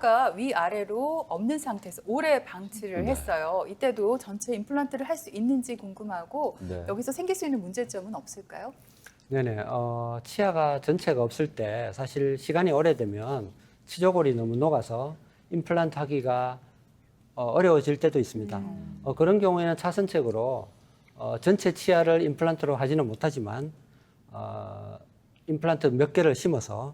치아가 위아래로 없는 상태에서 오래 방치를 네. 했어요. 이때도 전체 임플란트를 할 수 있는지 궁금하고 네. 여기서 생길 수 있는 문제점은 없을까요? 네네. 치아가 전체가 없을 때 사실 시간이 오래되면 치조골이 너무 녹아서 임플란트 하기가 어려워질 때도 있습니다. 그런 경우에는 차선책으로 전체 치아를 임플란트로 하지는 못하지만 임플란트 몇 개를 심어서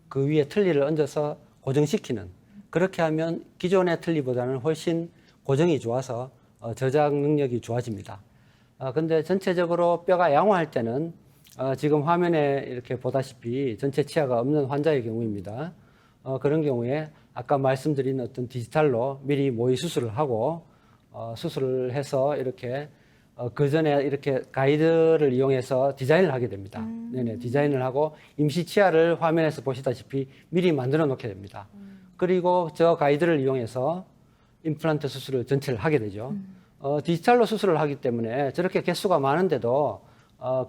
그 위에 틀니를 얹어서 고정시키는, 그렇게 하면 기존의 틀니보다는 훨씬 고정이 좋아서 저장 능력이 좋아집니다. 근데 전체적으로 뼈가 양호할 때는 지금 화면에 이렇게 보다시피 전체 치아가 없는 환자의 경우입니다. 그런 경우에 아까 말씀드린 어떤 디지털로 미리 모의 수술을 하고 수술을 해서 이렇게 그 전에 이렇게 가이드를 이용해서 디자인을 하게 됩니다. 네네, 디자인을 하고 임시 치아를 화면에서 보시다시피 미리 만들어 놓게 됩니다. 그리고 저 가이드를 이용해서 임플란트 수술을 전체를 하게 되죠. 디지털로 수술을 하기 때문에 저렇게 개수가 많은데도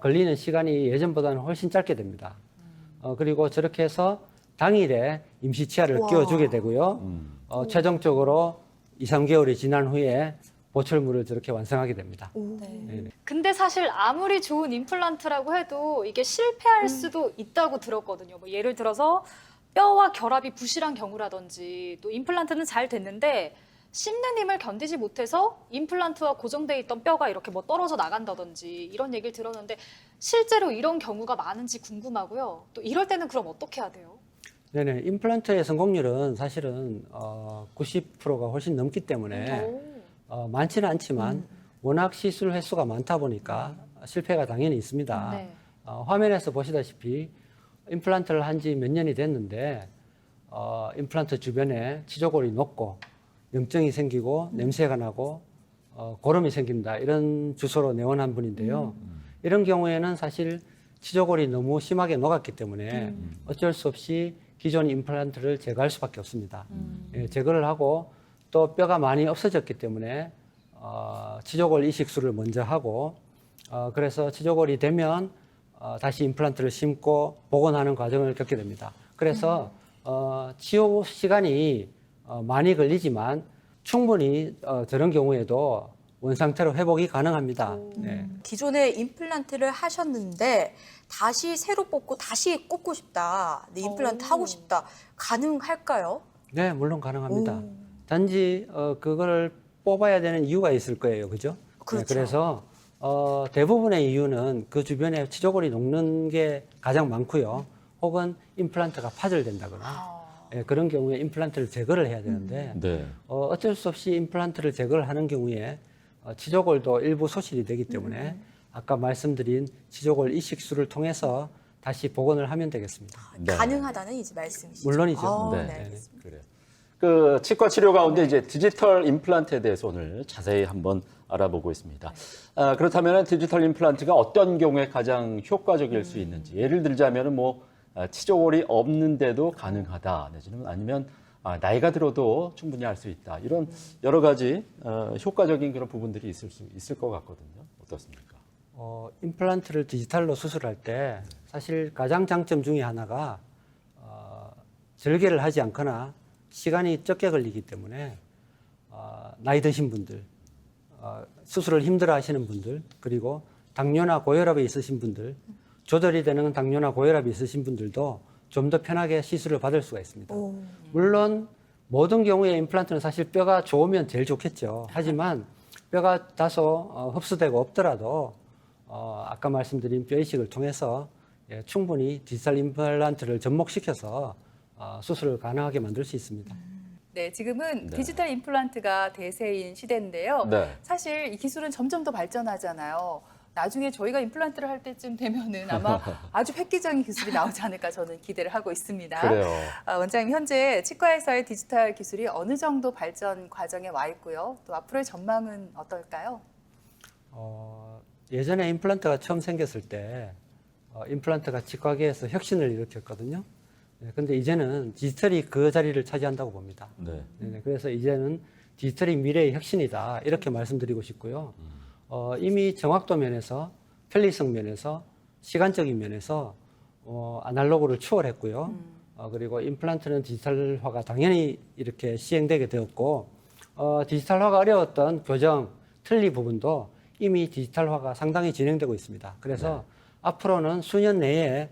걸리는 시간이 예전보다는 훨씬 짧게 됩니다. 그리고 저렇게 해서 당일에 임시 치아를 끼워주게 되고요. 최종적으로 2, 3개월이 지난 후에 보철물을 저렇게 완성하게 됩니다. 네. 근데 사실 아무리 좋은 임플란트라고 해도 이게 실패할 수도 있다고 들었거든요. 뭐 예를 들어서 뼈와 결합이 부실한 경우라든지 또 임플란트는 잘 됐는데 씹는 힘을 견디지 못해서 임플란트와 고정돼 있던 뼈가 이렇게 뭐 떨어져 나간다든지 이런 얘기를 들었는데 실제로 이런 경우가 많은지 궁금하고요. 또 이럴 때는 그럼 어떻게 해야 돼요? 네네, 임플란트의 성공률은 사실은 90%가 훨씬 넘기 때문에 많지는 않지만 워낙 시술 횟수가 많다 보니까 실패가 당연히 있습니다. 네. 화면에서 보시다시피 임플란트를 한 지 몇 년이 됐는데 임플란트 주변에 치조골이 녹고 염증이 생기고 냄새가 나고 고름이 생긴다, 이런 주소로 내원한 분인데요. 이런 경우에는 사실 치조골이 너무 심하게 녹았기 때문에 어쩔 수 없이 기존 임플란트를 제거할 수밖에 없습니다. 예, 제거를 하고 또 뼈가 많이 없어졌기 때문에 치조골 이식술을 먼저 하고 그래서 치조골이 되면 다시 임플란트를 심고 복원하는 과정을 겪게 됩니다. 그래서 치유 시간이 많이 걸리지만 충분히 저런 경우에도 원상태로 회복이 가능합니다. 네. 기존에 임플란트를 하셨는데 다시 새로 뽑고 다시 꽂고 싶다. 네, 임플란트 하고 싶다. 가능할까요? 네, 물론 가능합니다. 단지 그걸 뽑아야 되는 이유가 있을 거예요, 그죠? 그렇죠. 네, 그래서 대부분의 이유는 그 주변에 치조골이 녹는 게 가장 많고요. 혹은 임플란트가 파절된다거나 그런 경우에 임플란트를 제거를 해야 되는데 네. 어쩔 수 없이 임플란트를 제거를 하는 경우에 치조골도 일부 소실이 되기 때문에 아까 말씀드린 치조골 이식술을 통해서 다시 복원을 하면 되겠습니다. 네. 가능하다는 이제 말씀이시죠? 물론이죠. 네, 네. 알겠습니다. 그래요. 그 치과 치료 가운데 이제 디지털 임플란트에 대해서 오늘 자세히 한번 알아보고 있습니다. 그렇다면 디지털 임플란트가 어떤 경우에 가장 효과적일 수 있는지, 예를 들자면은 뭐 치조골이 없는데도 가능하다, 내지는 아니면 나이가 들어도 충분히 할 수 있다, 이런 여러 가지 효과적인 그런 부분들이 있을 수 있을 것 같거든요. 어떻습니까? 임플란트를 디지털로 수술할 때 사실 가장 장점 중에 하나가 절개를 하지 않거나 시간이 적게 걸리기 때문에 나이 드신 분들, 수술을 힘들어 하시는 분들, 그리고 당뇨나 고혈압이 있으신 분들, 조절이 되는 당뇨나 고혈압이 있으신 분들도 좀 더 편하게 시술을 받을 수가 있습니다. 물론 모든 경우에 임플란트는 사실 뼈가 좋으면 제일 좋겠죠. 하지만 뼈가 다소 흡수되고 없더라도 아까 말씀드린 뼈 이식을 통해서 충분히 디지털 임플란트를 접목시켜서 수술을 가능하게 만들 수 있습니다. 네, 지금은 네. 디지털 임플란트가 대세인 시대인데요. 네. 사실 이 기술은 점점 더 발전하잖아요. 나중에 저희가 임플란트를 할 때쯤 되면은 아마 아주 획기적인 기술이 나오지 않을까 저는 기대를 하고 있습니다. 그래요. 원장님, 현재 치과에서의 디지털 기술이 어느 정도 발전 과정에 와 있고요. 또 앞으로의 전망은 어떨까요? 예전에 임플란트가 처음 생겼을 때 임플란트가 치과계에서 혁신을 일으켰거든요. 근데 이제는 디지털이 그 자리를 차지한다고 봅니다. 네. 그래서 이제는 디지털이 미래의 혁신이다, 이렇게 말씀드리고 싶고요. 이미 정확도 면에서, 편리성 면에서, 시간적인 면에서 아날로그를 추월했고요. 그리고 임플란트는 디지털화가 당연히 이렇게 시행되게 되었고 디지털화가 어려웠던 교정, 틀니 부분도 이미 디지털화가 상당히 진행되고 있습니다. 그래서 앞으로는 수년 내에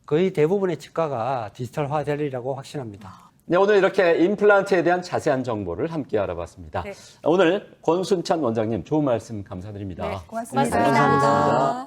거의 대부분의 치과가 디지털화 되리라고 확신합니다. 네, 오늘 이렇게 임플란트에 대한 자세한 정보를 함께 알아봤습니다. 네. 오늘 권순찬 원장님 좋은 말씀 감사드립니다. 네, 고맙습니다. 고맙습니다. 감사합니다.